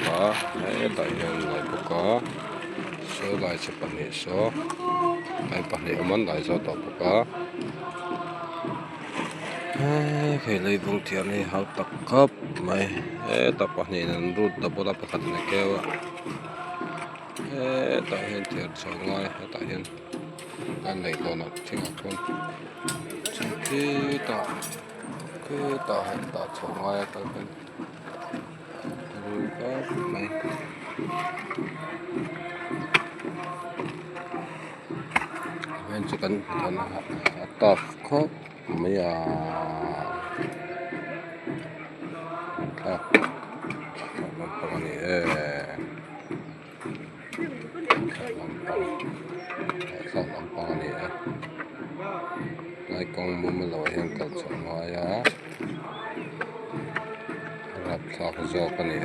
baka tại hian lai baka so lai che pahnih saw lai pahnih awman lai saw tawh baka khei leibung thiam hi hau tak khap mai ta pahnih an rut da bola pakhat na kewa tại hian thiar chho ngai tại hian kan nei lawna thinga khun khi ta han ta chho ngai ta hian ka mai hian chu kan thana taf khop mai a lampang ani lampang ani lai kong mum lo hian kal chho ngai a rap thla zawk ani